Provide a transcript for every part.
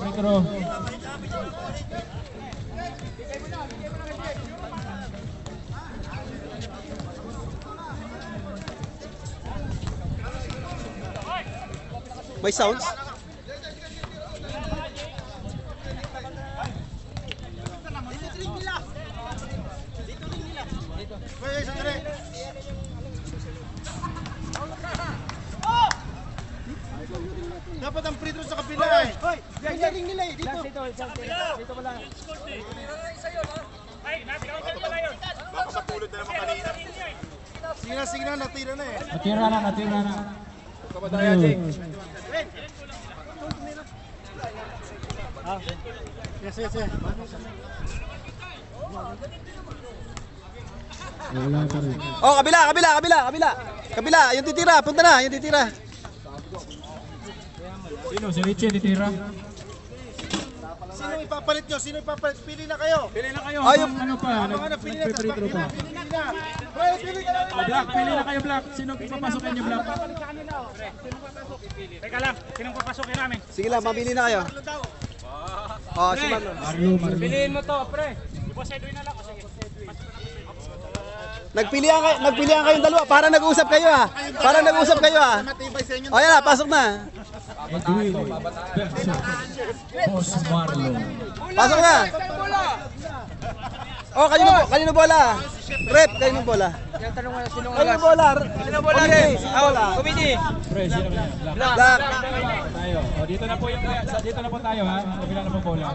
free throw. May sounds? Dapat ang free throw sa kabila eh. Hoy, ring nila eh. Dito. Dito pala. Ay, natin pala yun. Baka sa pulot na naman kanina. Sige na, natira na eh. Natira na. Kapadaya, Jake. Yes. Oh, kabila. Yung titira, punta na, yung titira. Sino? Si Richie titira. Sino ipapalit nyo? Pili na kayo. Ayun, ano pa? Pili na. Black, pili na kayo, Black. Sino papasokin niyo, Black? Teka lang, sinong papasokin namin? Sige lang, mamili na kayo. Oh, si Marlon. Marlon. Piliin mo to, pre. Boss Edwin na lang. Sige. Nagpilihan kayong dalawa para nag-uusap kayo ah. O yan na, pasok na. Edwin versus Boss Marlon. Pasok na. Oh, kanino bola? Rep, kanino bola? Kanino bola? Committee. Pre, sino kaya? Black. Black. Tayo. O, dito na po tayo ha. Kabila na po bola.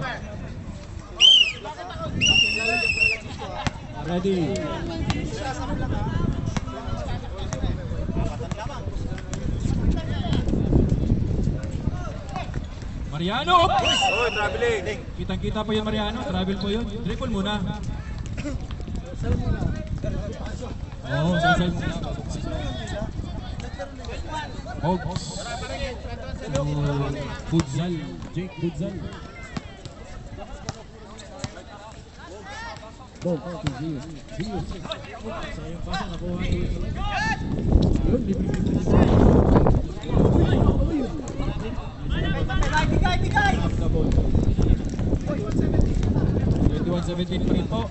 Ready. Mariano! Oh, traveling. Kitang-kita po yun, Mariano. Travel po yun. Triple muna. Oo, sasal muna. Hogs. Budzal. Jake Budzal. Ball to Zeus. Sayang pasa, nakuha ito. Yun, bigay! 21-17 pa rin po.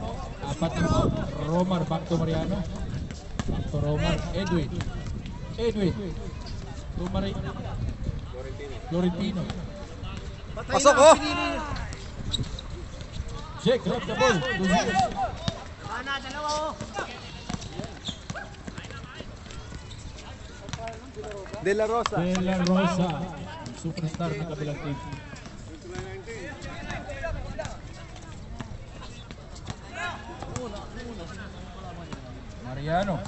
Apat na po. Romar, back to Mariano. Back to Romar. Edwin. Florentino. Pasok oh. Jake, grab the ball. De La Rosa. Superstar ng kabilang team. Mariano.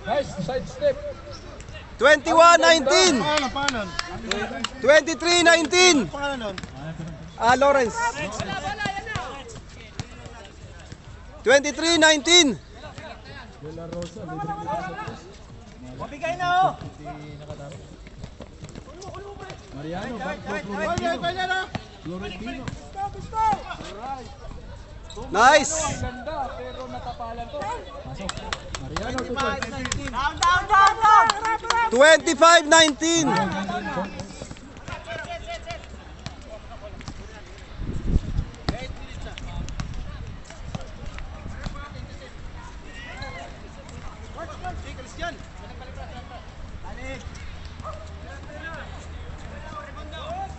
Nice side step. 21-19. Paano? 23-19. Paano? Lawrence. 23-19. De La Rosa, libre kita sa tres. Mabigay na oh. Mariano, back to Florentino. Nice. Ganda, pero natapalan to. Pasok. Mariano, Down. 25-19.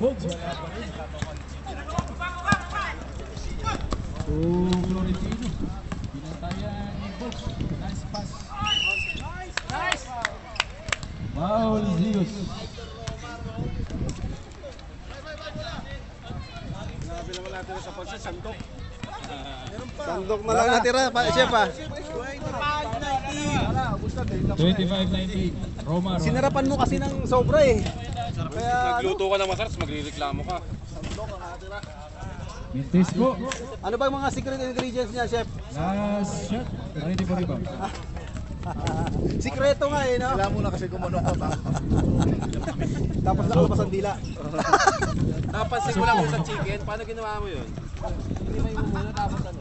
Hogs, wala pa rin. Florentino. Pinantayan ni Hogs. Nice pass. Nice! Foul, Zeus. Nabi naman natin sa pagsa, sandok. Sandok na lang natira, chef ah. 25-19. Romar. Sinarapan mo kasi ng sobra eh. Kaya Nagluto ka ng masarap, magre-reklamo ka. Mintis po. ano ba yung mga secret ingredients niya, chef? Last shot. Ready for rebound. Sikreto nga eh, no? Kailangan mo na kasi kumunok ka ba? Tapos nakalabas ang dila. Napansin ko lang kung sa chicken, paano ginawa mo yun? Hindi may mumuna tapos ano?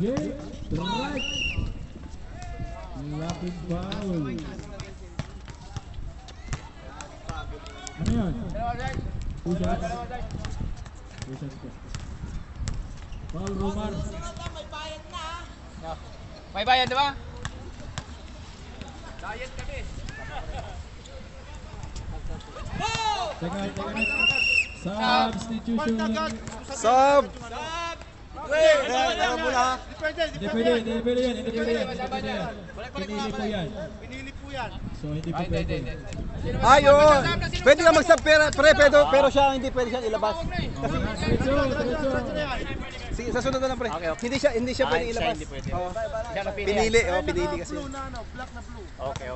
Yeah. Right. Lapid foul. Ano yun? 2 shots? 2 shots po. Paul Romar. May bayad, di ba? Diet kami. Teka. Substitution. Sub. Hindi pwede yan. Pinili po yan. So hindi po pwede. Ayun. Pwede ka mag-sub pero siya hindi pwede siya ilabas. Diretso. Sige, sa sunod na lang pre. Hindi siya pwede ilabas. Oo. Pinili kasi. Okay.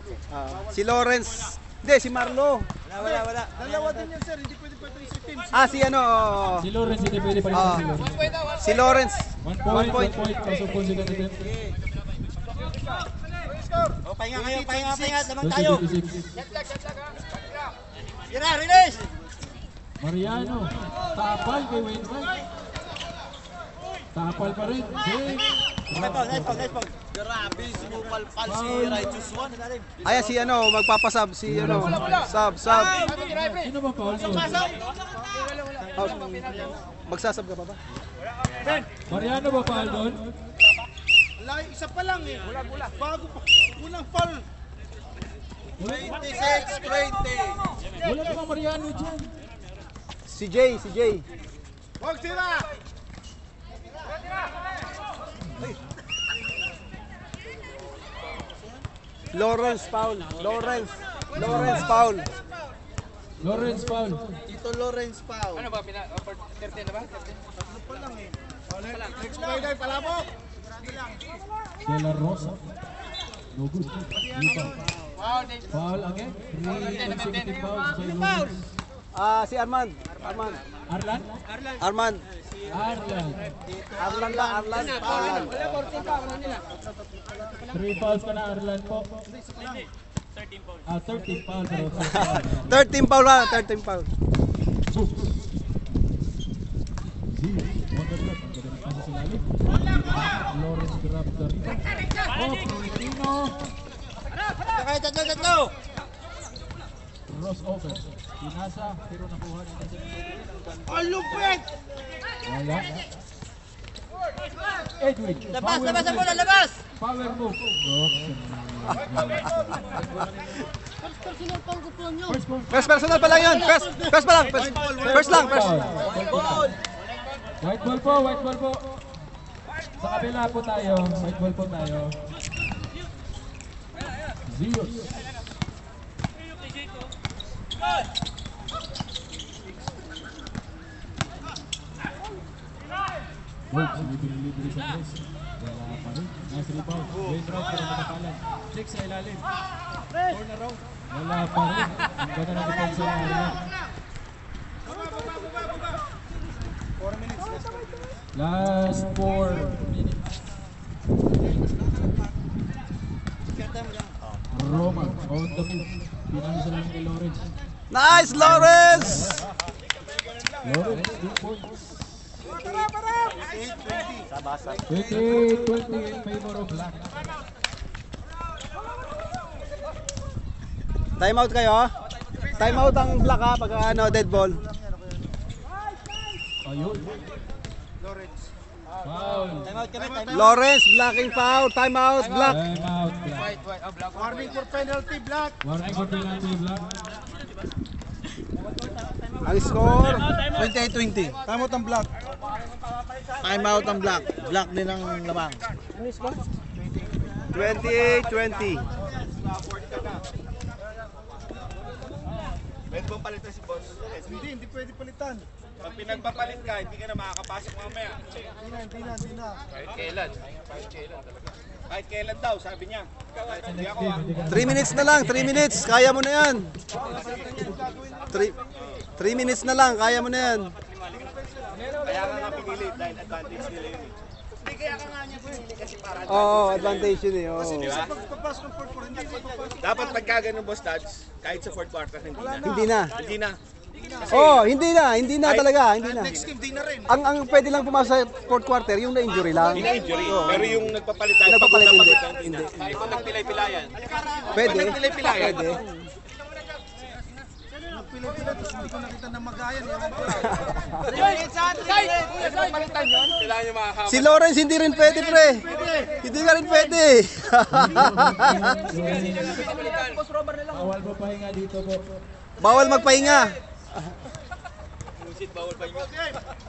Si Lawrence. Hindi, si Marlo. Wala. Dalawa din yan sir, hindi pwede si Tim. Si ano. Si Lawrence hindi pwede pa rin si Lawrence. Si Lawrence. 1 point. Pasok po si Ganitip. Pahinga kayo, pahinga. Lamang 26. Tira, release! Mariano. Tapal kay Wainwright. Tapal pa rin. Nice ball. Grabe, sumupalpal si Righteous One. Ayan si ano, magpapasub si ano. Sub. Sino ba foul doon? Magsasub ka pa ba? Mariano ba foul doon? Isa pa lang eh. Bago pa. Unang foul. 26-20. Wala namang Mariano dyan. Si Jay. Huwag tira! Lawrence foul. Lawrence foul. Tito Lawrence Pau. Ano ba? 13 na ba? Pa lang eh. Next play guys, palabok! De La Rosa. No good. Foul again. 3 consecutive fouls kay Lawrence. Si Arman. Arlan? Arman. Arlan. 3 fouls ka na Arlan po. 13 fouls. 13 foul. 13 foul. Lawrence grab the rebound. Filipino. Tatlo! Cross over. Pinasa pero nakuha ni Ang lupit! Wala. Edwin. Labas ang bola, labas! Power move. First personal pa lang yun. First pa lang. First lang. White ball po. Sa kabila po tayo. White ball po tayo. Zeus. Wolves, libre sa press. Wala pa rin. Nice rebound. Wainwright pero nakakalan. Check sa ilalim. Corner out. Wala pa rin. Ang ganda ng depensa ng Arlan. Last 4 minutes. Roman on the move. Pinalo sa lang kay Lawrence. Nice, Lawrence! Lawrence, 2 points. 20 in favor of Black. Time out kayo. Time out ang black ha pag dead ball. Ayun. Foul. Lawrence, blocking foul. Time out, black. Time out, Black. Warning for penalty, Black! Warning for penalty, Black. Ang score, 28-20. Time out ang Black. Time out ang Black. Black din ang lamang. 28-20. Pwede bang palitan si boss? Hindi pwede palitan. Pag pinagpapalit ka, hindi ka na makakapasok mamaya. Hindi na. Kahit kailan talaga. Kahit kailan daw, sabi niya. Hindi ako 3 minutes na lang, 3 minutes. Kaya mo na yan. 3 minutes na lang, kaya mo na yan. Kaya nga pinili dahil advantage nila yun. Hindi kaya ka nga niya pinili kasi para Oo, advantage yun eh. Oo. diba? Pagpapasok ng fourth quarter, hindi pagpapasok. Dapat pagka ganun boss Tads, kahit sa fourth quarter, hindi na. Hindi na. Hindi na. Oh, hindi na talaga, hindi na. Next game, di na rin. Ang pwede lang pumasok sa fourth quarter, yung na-injury lang. Hindi injury. Pero yung nagpapalit tayo, Nagpapalit, pagod na hindi. pagod, hindi. Kahit kung nagpilay-pilayan. Pwede. Nagpilay-pilayan. Pwede. Pila-pila to hindi ko nakita na magayan. Ewan ko. Kailangan nyo makakama. Si Lawrence hindi rin pwede, pre. Hindi ka rin pwede. Bawal po pahinga dito po. Bawal magpahinga.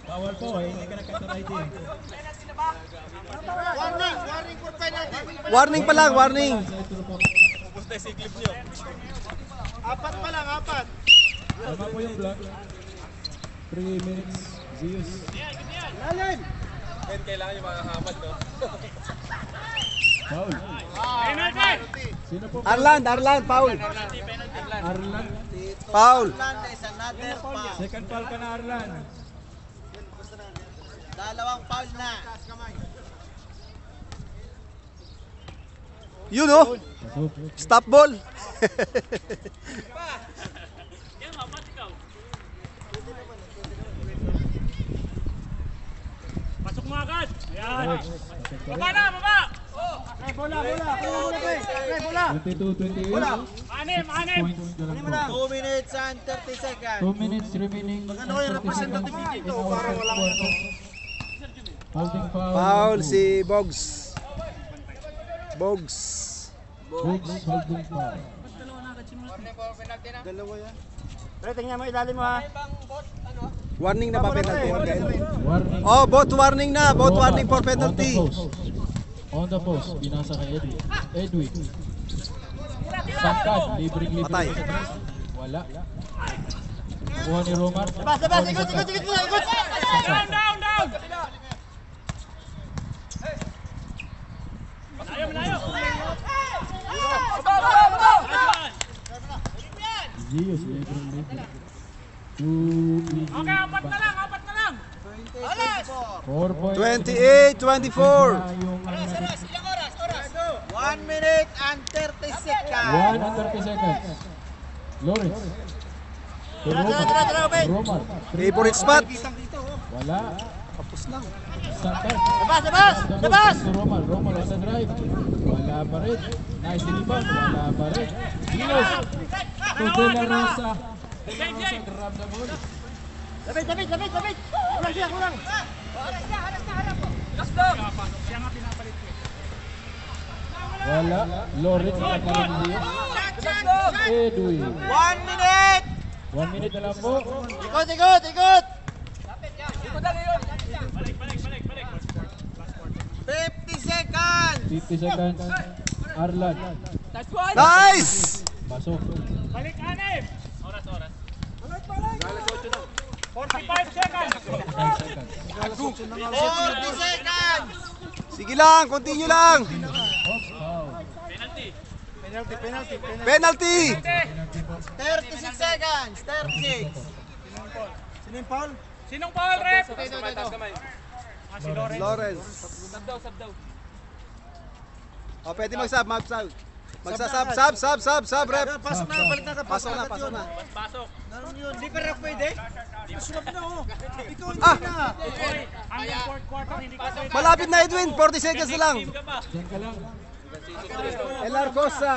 Bawal po, hindi ka nagka-riding. Warning pa lang, warning. Apat pa lang, apat. Tama po yung block. 3 minutes. Zeus. Kailangan nyo makakamat, no? Foul. Penalty! Sino po? Arland, foul. Arlan. Foul. Is another foul. Second foul ka na, Arlan. Dalawang foul na. Yun oh. Pasok. Stop ball. Pasok mo agad! Ayan! Baba na! Baba! Bola. 22-28. Anim! Points na lang po. 2 minutes and 30 seconds. 2 minutes remaining. Ano yung representative dito? Parang walang ano. Holding foul. Foul si Bogs. Books, holding foul. Dalawa yan. Warning na ba penalty? Warning. Oh, both warning na. Both warning for penalty. On the post. Binasa kay Edwin. Sangkad. Libreng-libre. Patay. Wala. Kuha ni Romar. Ikot! Down! Malayo! Zeus, libreng-libre. 2 Okay, apat na lang! 4 points. 28-24. 1 minute and 30 seconds. 1 and 30 seconds. Lawrence. To Romar. Favorite spot. Wala. Tapos lang. Sangkad. Labas! To Romar on the drive. Wala pa rin. Nice rebound. Wala pa rin. Dilos. To De La Rosa. Grab the ball. Lapit. Kulang. Wala. Lawrence na karoon niya. Edwin. 1 minute. 1 minute na lang po. Ikot. 50 seconds. 50 seconds. Arlan. Nice! Pasok. Balik anim! Oras. 45 seconds! 5 seconds. 40 seconds. Sige lang, continue lang. Foul. Penalty. 36 seconds. 36. Sino yung foul? Sinong foul, ref? Taas kamay. Si Lawrence. Lawrence. Sub daw. Oh, pwede mag-sub, sub, rep. Pasok na, balik na. Pasok na. Pasok. Hindi ka rin pwede. Pasok na oh. Ikaw Ah! hindi na. Hanggang fourth quarter, hindi ka pwede. Malapit na Edwin, 40 seconds na lang. Team ka pa. Diyan ka lang. El Arcosa.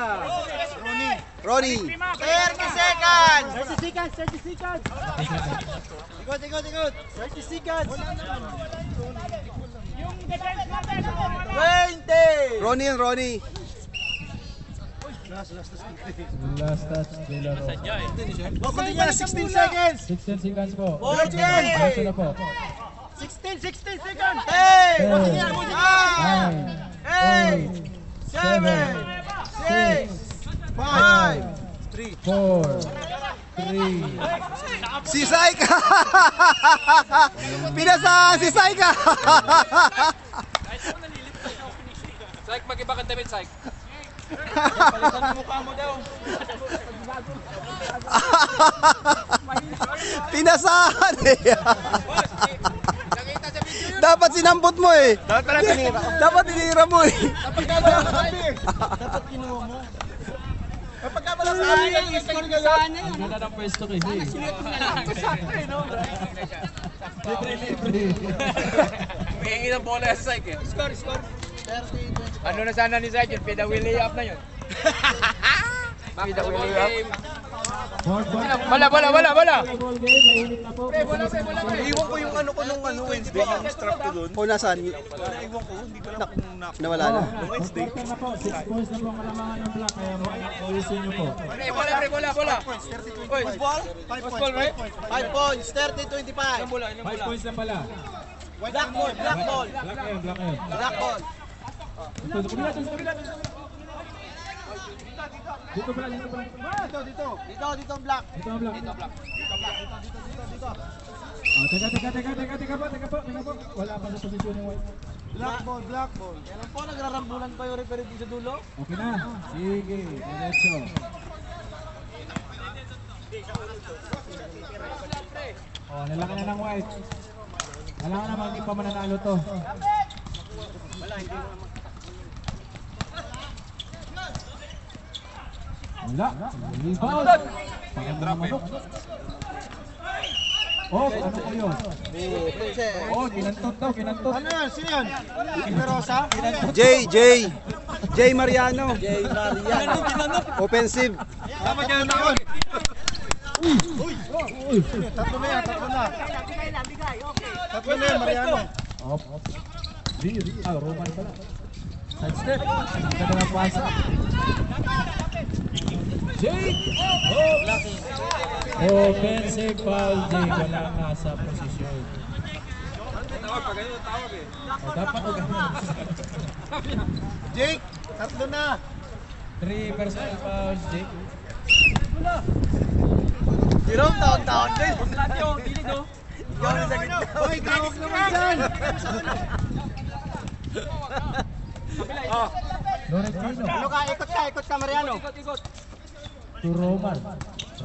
Ronnie. 30 seconds. 30 seconds. Ikot. 30 seconds. Yung defense natin. 20. Ronnie. Last touch, De La Rosa. Continue na 16 seconds. 16 seconds po. 14. Diretso na po. 16 seconds. 10. 9, 9. 8. 7. 6. 5. 4, 3, Si Saika. Pinasahan si Saika. Saik, mag-iba kang damit, Saik. Pinasahan eh. Dapat sinampot mo eh. Dapat tinira mo eh. Dapat kinuha mo. Kapag ka pala sa akin, score ngayon. ang ganda ng pwesto kasi. Humihingi ng bola sa Saik eh. Score. 30. Ano na sana ni Saik yun? Pida Willie up na yun. Pida Willie up. Bola, bola, bola, bola. Ball game, mainit na po. Iwan ko yung ano ko nung Wednesday, yung strap ko doon. O nasaan? Iwan ko, hindi ko alam kung Nawala na. Wednesday. Quarter na po, 6 points na po ang kalamangan ng Black. Kaya ayusin nyo po. Bola, pre, bola, bola. Oy, Ball? 5 ball, right? 5 points, 30-25. 5 points na pala. Black ball, black ball. Black yun, black yun. Black ball. Ito, sa kabila, sa kabila. Dito pala, dito pala. Dito ang black. Ito ang black. Oh, teka po. Wala pa sa posisyon ng white. Black ball. Kailan po nagrarambulan pa yung referee dito sa dulo? Okay na. Sige, diretso. Oh, nalaki na ng white. Wala ka naman, hindi pa mananalo to. Wala. Rebound. Pagandang manok. Oh, ano ko yun? Oh, kinantot daw, kinantot. Ano yan? Sino yan? Perosa? J Mariano. Offensive. Tama dyan yun. Tatlo na yan. Tatlo na yan, Mariano. Op. Roman pala. Side step. Ang ganda ng pasa. Jake! Offensive foul, Jake. Wala nga sa posisyon. Tawag eh. Dapat o ganun. Jake, tatlo na. 3 personal fouls, Jake. Jerome, taon-taon din. Ikaw na sa gitna. Hoy, tawag naman dyan. Lorentino. Ano ka? Ikot ka, Mariano. To Roman.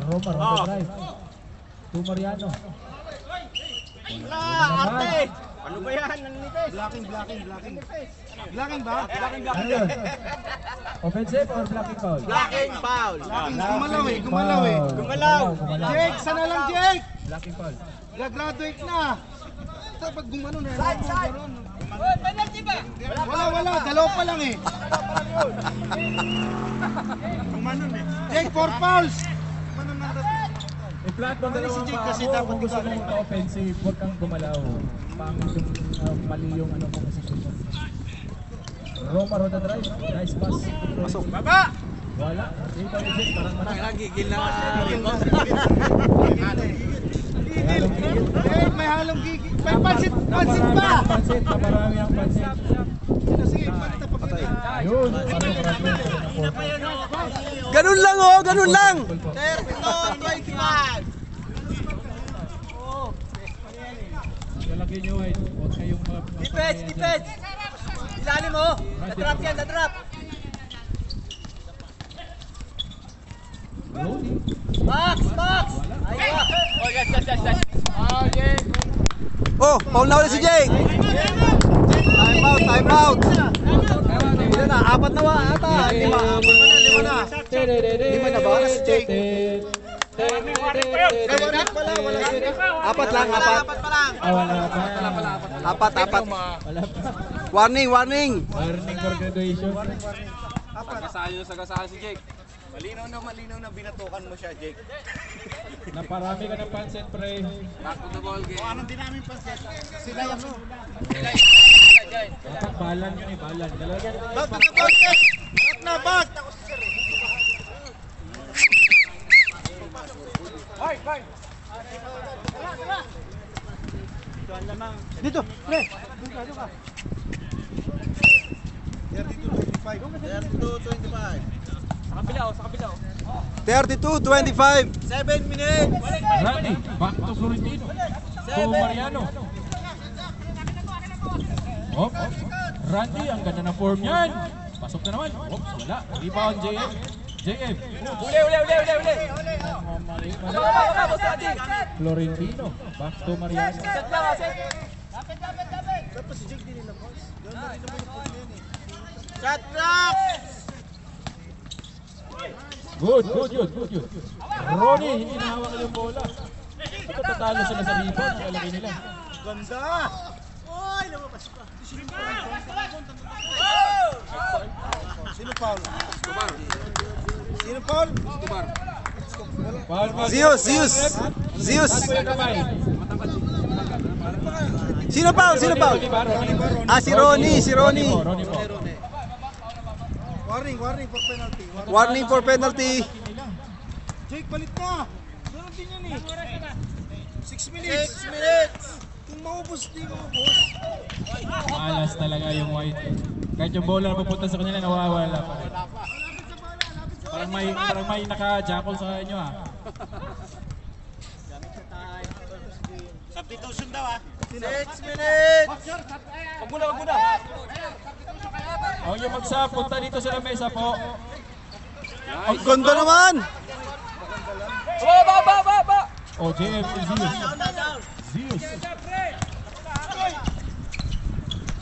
Roman on the drive. To Mariano. Wala, arte. Ano ba yan? Blocking. Blocking ba? Ano yun? Offensive or blocking foul? Blocking foul. Gumalaw eh. Gumalaw. Jake, sana lang Jake. Blocking foul. Graduate na. Pag gumano na yan. Wala. Dalaw pa lang eh. Gumanon eh. Jake, 4 fouls. I-flat mo dalawang Jake paa kasi mo dapat kung gusto gumalaw. mong offensive, huwag kang gumalaw. Mali yung ano kung posisyon mo. Roman on the drive. Nice pass. Pasok. Baba! Wala. Dito ni Jake. Parang manang. Nagigil na. Jake, may halong gigi. May pansit pa. Naparami ang pansit. Sige, pagta pagkita. Ayun. Parang fragment na po. Ganun lang oh, ganun lang. 25. Lalaki nyo ay huwag kayong Defense. Ilalim mo. Na-drop yan, na-drop. Box. Aywa. Oh, yes. Oh, yes. Oh, foul na ulit si Jake. Time out. Ilan na? 4 na ata. 5. 5 na. 5 na ba? Apat lang. Wala pa. 4. Wala pa. Warning. Warning for graduation. Sagasaan si Jake. Malinaw na binatukan mo siya, Jake. Naparami ka ng pansit, pre. Back to the ball game. Anong din namin pansit? Sila yung Dapat balan yun eh, balan. Lalagyan ko Back na back! Back na back! Dito, pre! Dito ka. 32-25. Sa kabila. 32-25. 7 minutes! Randy, back to Florentino. To Mariano. Op. Randy, ang ganda ng form niyan. Pasok na naman. Oops, wala. Rebound, JM. Uli. Florentino, back to Mariano. Set lang, set. Tapos si Jake din nilabas. Gano'n din naman yung form yan eh. Shot clock! Good. Ronnie, hindi nahawak yung bola. Ito tatalo sila sa rebound. Ang lalaki nila. Ganda! Oy, lumabas pa. Sino foul? Escobar. Sino foul? Escobar. Zeus. Sino foul? Ah, si Ronnie. Ronnie po. Warning for penalty. Jake, balik na! Ganun din yan eh. 6 minutes! Kung maubos, di maubos. Malas talaga yung white. Kahit yung bola na pupunta sa kanila, nawawala pa rin. Parang may naka-jackal sa inyo ah. Substitution daw ah. 6 minutes! Wag muna. Huwag yung mag-sub, punta dito sa mesa po. Ang ganda naman! Ba! Oh, JM, Zeus.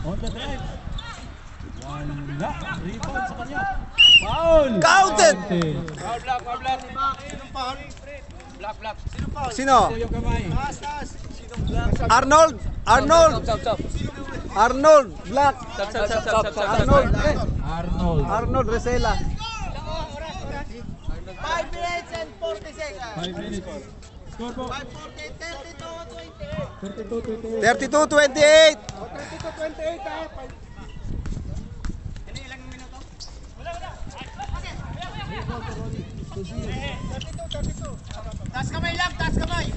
On the drive. Wala. Rebound sa kanya. Foul! Counted! Foul block. Sinong foul? Block. Sino? Yung kamay. Taas. Sinong black? Arnold! Black! Stop. Arnold Resela. 5 minutes and 40 seconds. 5 minutes. Score po. 32-28. 32-28. 32-28 ah. Taas kamay lang, taas kamay.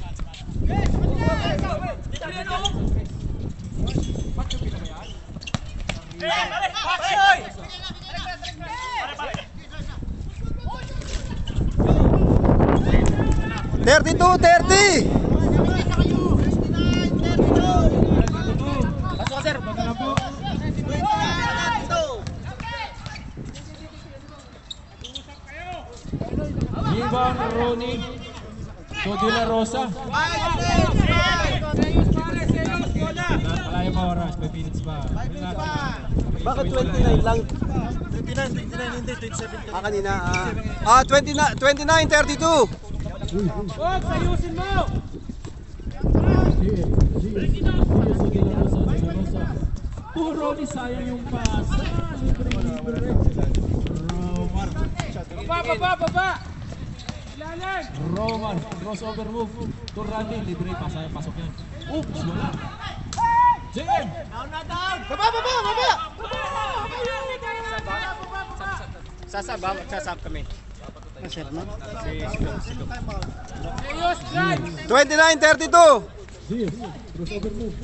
Thirty-two, 30. Rebound, Ronnie. To De La Rosa. Palaya pa oras, 5 minutes pa. Bakit 29 lang? 29 hindi, 27. Ah, kanina. 29-32. Ayusin mo! Oh, Ronnie, sayang yung pasa. Libre. Baba! Ilalim! Roman, crossover move. To Randy, libre, pasok yan. Oops, wala. JM! Baba! Sasab kami. 29-32. Zeus, crossover move.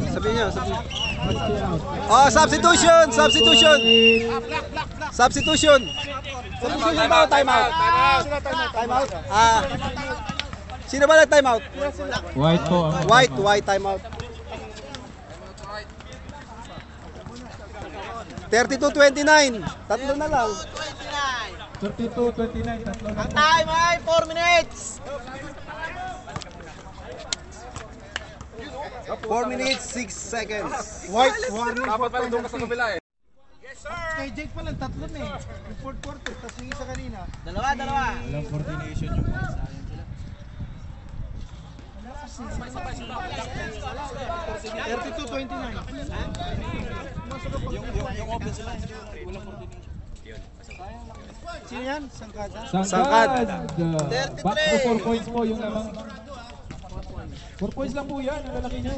Sabihin niyo. Substitution. Substitution ba? Time out. Sino ba nag-time out? White po. White time out. 32-29. Tatlo na lang. 32-29, tatlo na po. Time ay 4 minutes! 4 minutes, 6 seconds. Warning. Dapat pala doon ka sa kabila eh. Kay Jake pala, tatlo na eh. Yung fourth quarter, tapos yung isa kanina. Dalawa. Walang coordination yung sayang sila. 32-29. Yung open sila. Walang coordination. Sino yan? Sangkada? Sangkad. Back to 4 points po yung lamang. 4 points lang po yan, ang lalaki nyo.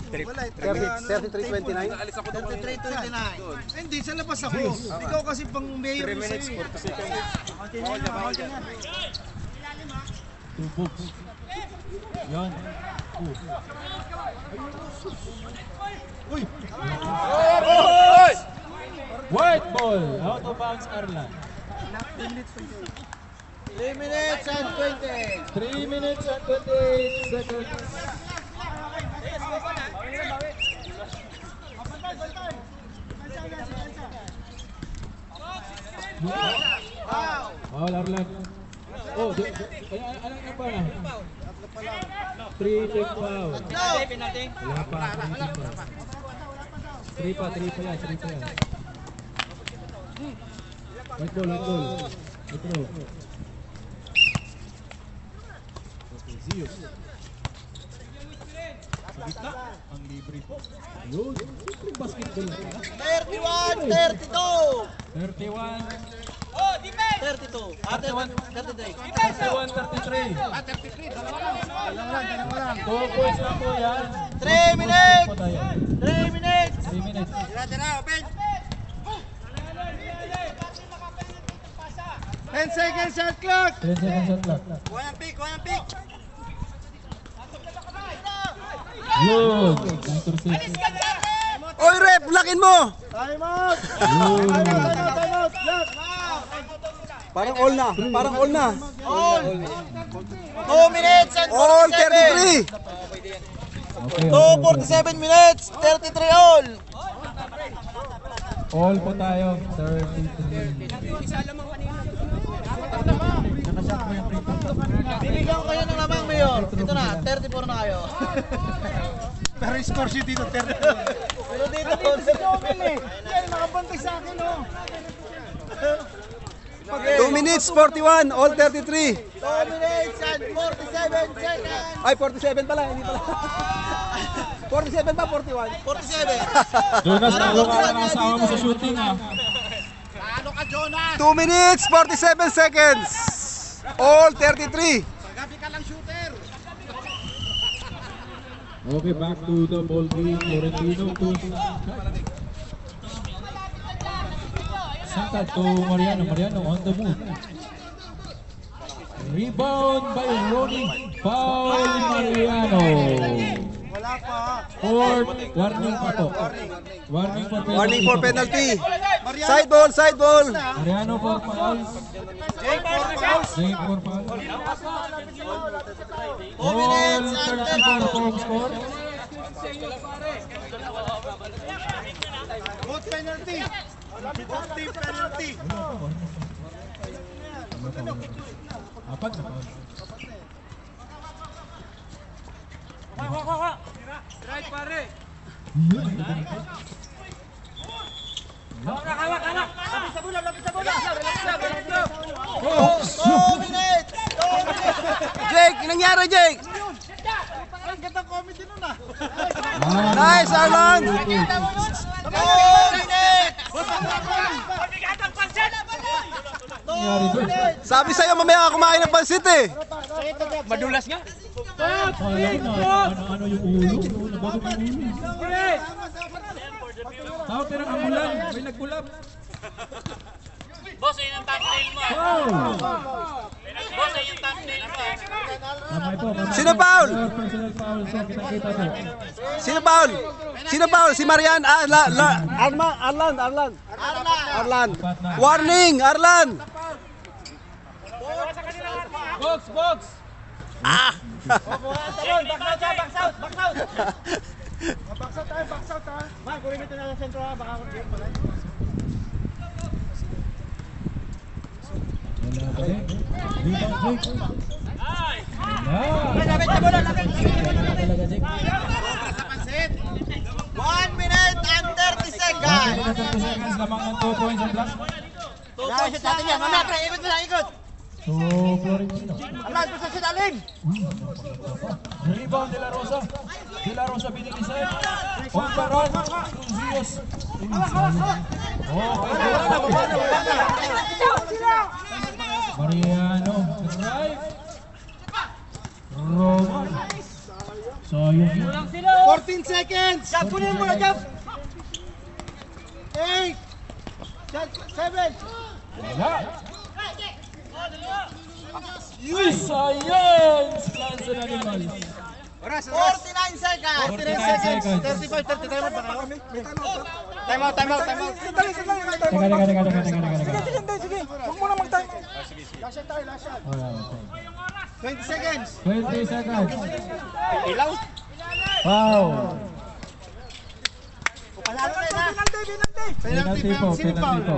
Wala, 33-29. Alis ako doon. 33-29. Hindi, sa labas ako. Ikaw kasi pang mayor 3 minutes, 40 seconds. Bawal dyan. 2 books. Yan. White ball. Out of bounds, Arlan. 3 minutes and 20. 3 minutes and 28 seconds. Foul, Arlan. Oh, ano pa na? 3 take foul. Wala pa. 3 pa yan. White ball. Ito. Zeus. Sa gitna, ang libre po. Yun, simpleng basketball na. 31, 32. 31, 32. Ate, 33. 31, 33. 2 points lang po yan. 3 minutes. Po tayo. 3 minutes. 3 minutes. Tira, open. 10 seconds shot clock. 10 seconds shot clock. Kuha ng pick. Yun, 9-6. Oy, rep, lakin mo! Time out. Yun. Time out. Lock. Parang all na. 2 minutes and All 47. 33! Okay, 47 minutes, 33 all. all po tayo. 33. Nakashot mo yung free throw. Bibigyan ko kayo ng lamang, Mayor. Ito na, 34 na kayo. Pero yung score sheet dito 30. Pero dito, Yan, nakabantay sa akin, oh. 2 minutes, 41, all 33. 2 minutes and 47 seconds. Ay, 47 pala, hindi pala. 47 ba, 41? 47. Jonas, talo ka ng asawa mo sa shooting ha. 2 minutes, 47 seconds. All 33. Okay, back to the ball game. Florentino to Santa to Mariano. Mariano on the move. Rebound by Ronnie. Foul Mariano. Wala pa. Fourth, warning pa po. Warning for penalty. Warning for pa po. penalty. Side ball, side ball. Mariano for fouls. Jake for fouls. 2 minutes All and 34 for score. Good penalty. Good penalty. Apat na foul. Jake, anong nangyari, Jake? Ang ganda comedy nun, ah. Nice, Arlan. 2 minutes. Nangyari doon. Sabi sa'yo, mamaya ka kumain ng pansit eh. Kaya ko na ano yung ulo. Nabago pa yung ulo. Tawag ka ng ambulan. May nagkulap. Boss, yun ang thumbnail mo. Foul! Boss, yun yung thumbnail mo. Mamay po. Mamay Sino po. foul? Personal foul. So, kita-kita po. Sino foul? Sino foul? Si Marian? Arlan. Warning, Arlan. Box! Box out, ha. Man, kunin mo ito na sa sentro, ha. Baka mag-game pala. Wala pa din. Rebound, Jake. Talaga, Jake. 1 minute and 30 seconds. 30 seconds lamang ng 2 points ang block. 2 points natin yan. Mamaya, pre, ikot mo na, ikot. So, Florentino. Amlan, gusto sa dalim. Rebound De La Rosa. De La Rosa binilisan. On the run. Zeus. Mariano. Drive. Roman. Sayang. 14 seconds. Jab, kunin mo na, Jab. 8. 7. Wala. Uy, science! Lance and Animal. 49 seconds. 49 seconds. 35, 30 time out ba kayo? Time out. Teka. Sige. Huwag mo na mag-time out. Last shot tayo, last shot. Wala. 20 seconds. 20 seconds. Ilaw. Foul. Panalo na yun, ha. Penalty po, Sino penalty foul? po.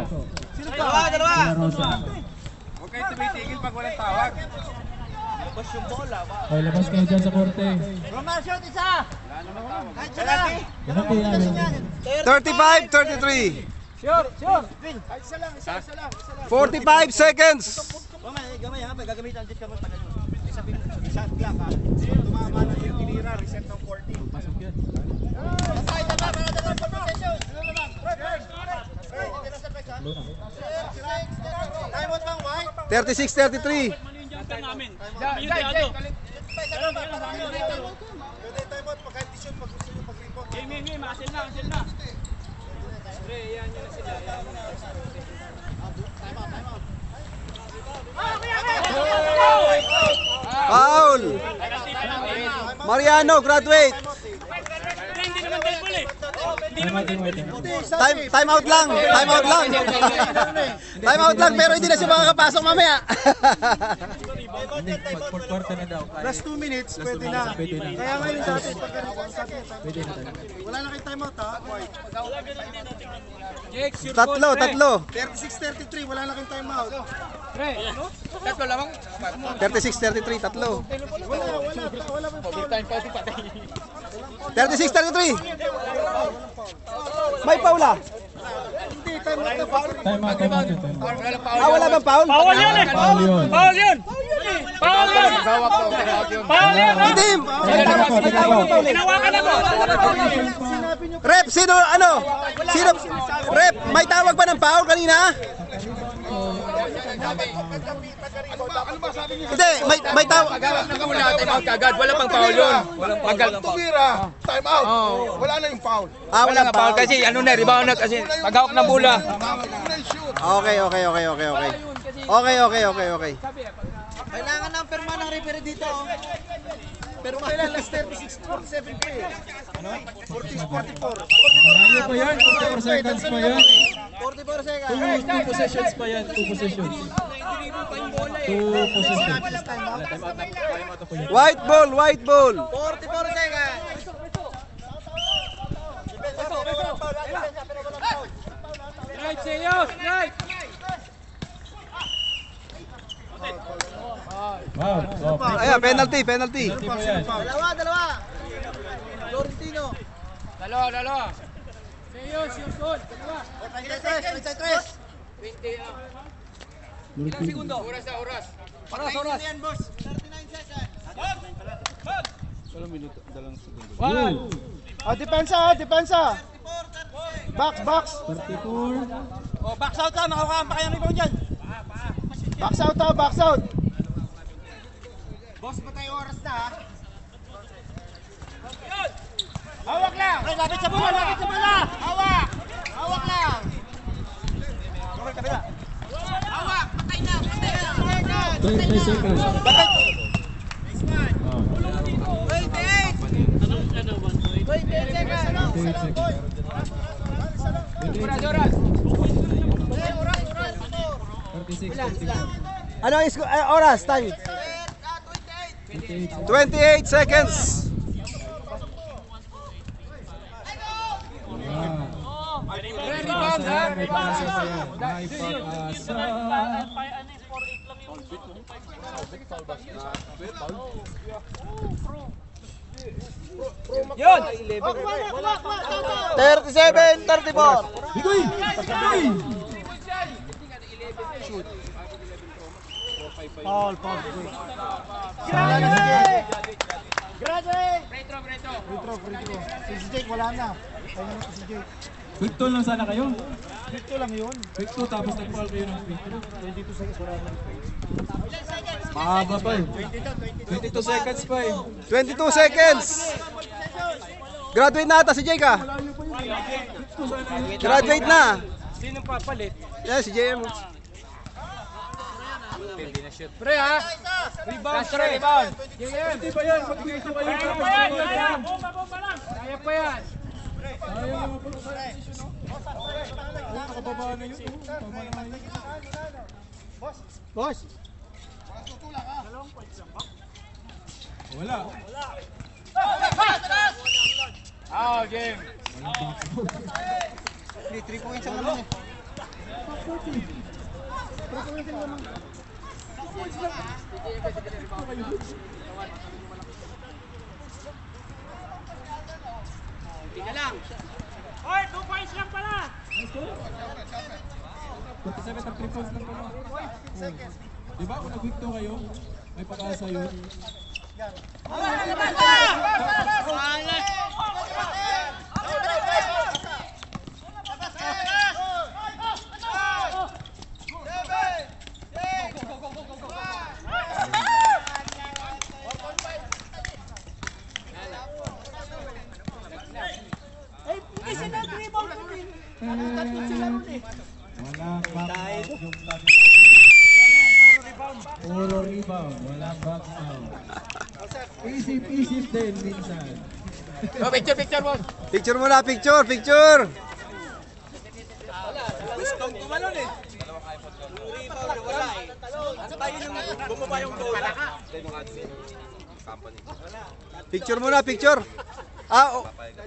Dalawa. De La Rosa. Huwag kayo tumitigil pag walang tawag. Labas yung bola. Okay, labas kayo dyan sa korte. Roman, shot isa. Kahit siya lang. Penalty yan. 35, 33. Sure. Isa lang. 45 seconds. Gamay ha. Pag gagamitan, just ka mo tagal mo. Sabihin mo. Shot clock ha. Tumama na yung tinira, reset ng 40. Pasok yan. Time out bang, White? 36-33. Mali yung jumper namin. Pwede time out, pagka-decision pag gusto nyo pag-report. Game, asil na. Foul! Mariano, graduate. Hindi naman baseball eh. Time out lang. Time out lang. Time out lang, pero hindi na siya makakapasok mamaya. Hindi, mag-fourth quarter na daw. Last 2 minutes, pwede na. Pwede na. Kaya ngayon dati, pagka-report sa atin, Pwede na tayo. wala na kayong time out ha, White. Tatlo. 36-33, wala na kayong time out. 36-33, tatlo. Wala pa foul. 36-33. May paula. Hindi, time out na foul. Time out. Wala bang foul? Bawal yun eh. Foul yun. Hindi. May tawag foul eh. Tinawakan ako. Rep, sino ano? Sino? Rep, may tawag ba ng foul kanina? Hindi, may tawag. Wala pang foul yun. Tumira, time out. Wala na yung foul. Wala Nga foul kasi ano na, rebound na kasi paghawak ng bola. Okay. Kailangan ng perma ng referee dito. Pero kailan last 36-47 pa eh. 40-44. Malayo pa yan. 44 seconds pa yan. 44 seconds. Two possessions pa yan. Two possessions. White ball. 44 seconds. Right, Seyos. Right. Wow. Oh, Ayan, penalty. penalty pa yan. Dalawa. Florentino. Dalawa. Seyos, yung goal. 33. Ilang segundo? Oras. Oras. Yan, boss. 39 seconds. Yun. Depensa. Box. 34. Oh, box out ha, nakakuha pa kayo ng rebound dyan. Box out. Boss, pa tayo oras na ha. Hawak lang! Lapit sa bola! Hawak lang! Okay, kabila. Hawak! Patay na! 20 seconds. Oh. 28 seconds. 28 seconds. Oras. 36, 34. Ano is oras? Time. 28 seconds. Rebound ha? May pag-asa pa yan. May pag-asa. Yun. 37-34. Bigoy! Foul. Graduate! Retro. Si Jake wala na. Kaya naman si Jake. Quick tool lang sana kayo. Dito lang yun. Quick tool tapos nag-foul kayo ng quick tool. 22 seconds wala na. Mahaba pa eh. 22 seconds pa eh. 22 seconds. Graduate na ata si Jake ah. Graduate na. Sinong papalit? Yan, si JM. Pre ha? Rebound. Hindi ba yan? Magbigay sa kayo. Bomba lang. Kaya pa yan. Ayaw naman po sa decision, no? Oo, nakababa na yun. Tama na yun. Boss! Wala. Game. Hindi, 3 points ang naman eh. Oy, 2 points lang pala. 47 at 3 points lang pala. Di ba kung nag-quick to kayo, may pag-asa yun. Walang back out yung puro rebound, walang back out. Isip-isip din minsan. Oh, picture boss. Picture muna, picture. Gustong tumalon eh. Rebound wala eh. Tayo yung bumaba yung bola. Picture muna, picture.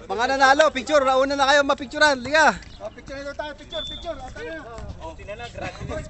Mga nanalo, picture. Nauna na kayo mapicturean. Liga. Picture nito tayo, picture. Tayo. Oh, tinala, graduate.